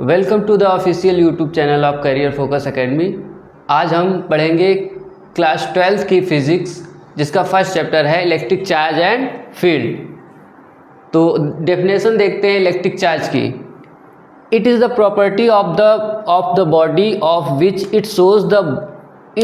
Welcome to the official YouTube channel of Career Focus Academy. आज हम पढ़ेंगे class 12th की फिज़िक्स, जिसका फर्स्ट चैप्टर है इलेक्ट्रिक चार्ज एंड फील्ड। तो डेफिनेशन देखते हैं इलेक्ट्रिक चार्ज की। It is the property of the body of which it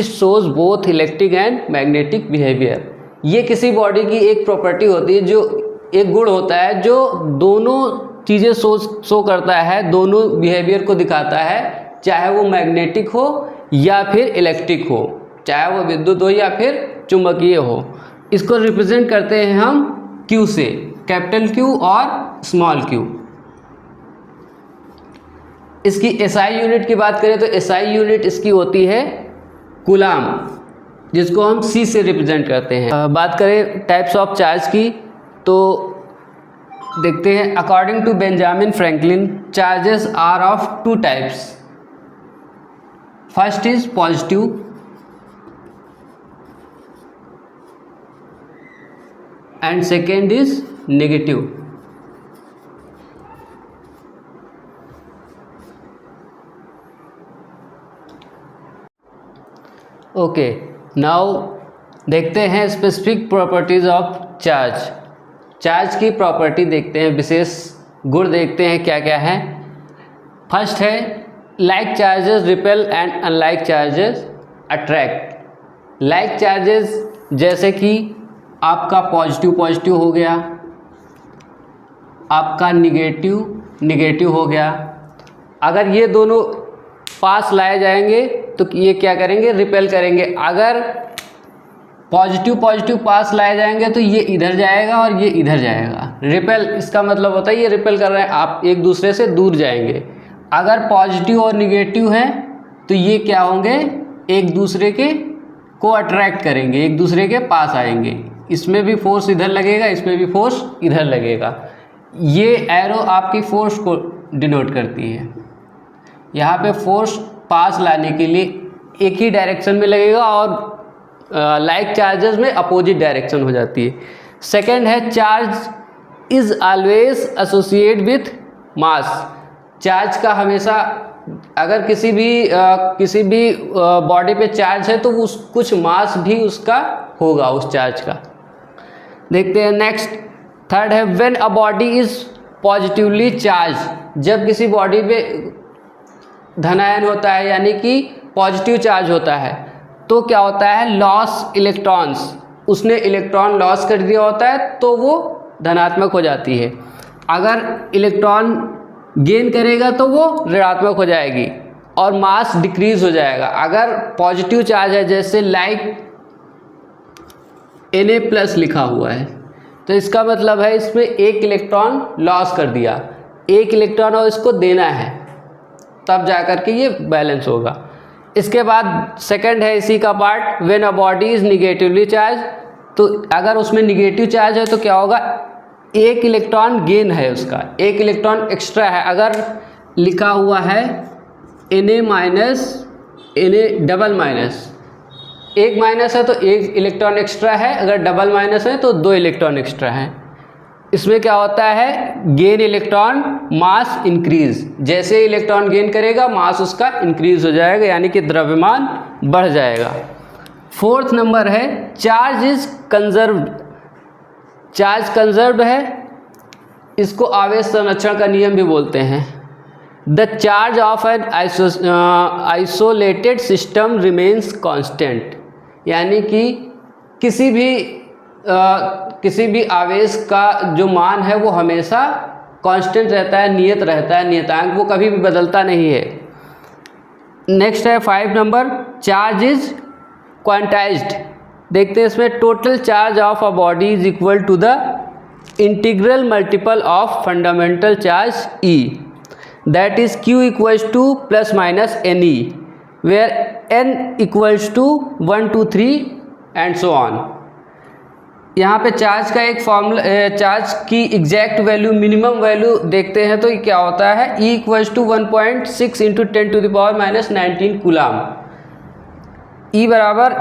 shows both electric and magnetic behaviour. ये किसी बॉडी की एक प्रॉपर्टी होती है, जो एक गुण होता है जो दोनों चीज़ें शो करता है, दोनों बिहेवियर को दिखाता है, चाहे वो मैग्नेटिक हो या फिर इलेक्ट्रिक हो, चाहे वो विद्युत हो या फिर चुंबकीय हो। इसको रिप्रेजेंट करते हैं हम क्यू से, कैपिटल क्यू और स्मॉल क्यू। इसकी एसआई यूनिट की बात करें तो एसआई यूनिट इसकी होती है कूलाम, जिसको हम सी से रिप्रेजेंट करते हैं। बात करें टाइप्स ऑफ चार्ज की तो देखते हैं। According to Benjamin Franklin, charges are of two types. First is positive and second is negative. Okay, now देखते हैं specific properties of charge. Charge की प्रॉपर्टी देखते हैं, विशेष गुण देखते हैं क्या क्या है। फर्स्ट है like charges repel and unlike charges attract. Like charges जैसे कि आपका पॉजिटिव हो गया, आपका निगेटिव हो गया। अगर ये दोनों पास लाए जाएंगे तो ये क्या करेंगे, रिपेल करेंगे। अगर पॉजिटिव पास लाए जाएंगे तो ये इधर जाएगा और ये इधर जाएगा। रिपेल इसका मतलब होता है ये रिपेल कर रहे हैं, आप एक दूसरे से दूर जाएंगे। अगर पॉजिटिव और निगेटिव हैं तो ये क्या होंगे, एक दूसरे के को अट्रैक्ट करेंगे, एक दूसरे के पास आएंगे। इसमें भी फोर्स इधर लगेगा, इसमें भी फोर्स इधर लगेगा। ये एरो आपकी फोर्स को डिनोट करती है। यहाँ पे फोर्स पास लाने के लिए एक ही डायरेक्शन में लगेगा और लाइक चार्जेस में अपोजिट डायरेक्शन हो जाती है। सेकेंड है charge is always associate with mass. Charge का हमेशा, अगर किसी भी बॉडी पे चार्ज है तो कुछ मास भी उसका होगा, उस चार्ज का। देखते हैं नेक्स्ट। थर्ड है when a body is positively charge. जब किसी बॉडी पे धनायन होता है, यानी कि पॉजिटिव चार्ज होता है, तो क्या होता है, लॉस इलेक्ट्रॉन्स, उसने इलेक्ट्रॉन लॉस कर दिया होता है तो वो धनात्मक हो जाती है। अगर इलेक्ट्रॉन गेन करेगा तो वो ऋणात्मक हो जाएगी और मास डिक्रीज हो जाएगा। अगर पॉजिटिव चार्ज है, जैसे लाइक Na+ लिखा हुआ है, तो इसका मतलब है इसमें एक इलेक्ट्रॉन लॉस कर दिया, एक इलेक्ट्रॉन और इसको देना है, तब जाकर के ये बैलेंस होगा। इसके बाद सेकंड है इसी का part, when a body is negatively charge. तो अगर उसमें निगेटिव चार्ज है तो क्या होगा, एक इलेक्ट्रॉन गेन है, उसका एक इलेक्ट्रॉन एक्स्ट्रा है। अगर लिखा हुआ है Na- डबल माइनस, एक माइनस है तो एक इलेक्ट्रॉन एक्स्ट्रा है, अगर डबल माइनस है तो दो इलेक्ट्रॉन एक्स्ट्रा है। इसमें क्या होता है, गेन इलेक्ट्रॉन मास इंक्रीज। जैसे इलेक्ट्रॉन गेन करेगा मास उसका इंक्रीज हो जाएगा, यानी कि द्रव्यमान बढ़ जाएगा। फोर्थ नंबर है charge is conserved. Charge conserved है, इसको आवेश संरक्षण का नियम भी बोलते हैं। The charge of an isolated system remains constant. यानी कि किसी भी आवेश का जो मान है वो हमेशा कांस्टेंट रहता है, नियत रहता है, नियतांक, वो कभी भी बदलता नहीं है। नेक्स्ट है 5 नंबर, चार्ज इज क्वांटाइज्ड। देखते हैं इसमें, total charge of a body is equal to the integral multiple of fundamental charge E, that is Q equals to plus minus Ne, where N equals to 1 2 3 and so on. यहाँ पे charge का एक formula, charge की exact value, minimum value देखते हैं तो ये क्या होता है, E equals to 1.6 into 10⁻⁻19 coulomb. E बराबर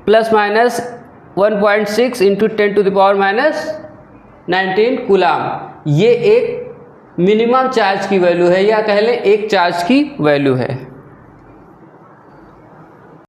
प्लस माइनस 1.6 इंटू 10⁻⁻19 कूलाम। ये एक मिनिमम चार्ज की वैल्यू है या कह लें एक चार्ज की वैल्यू है।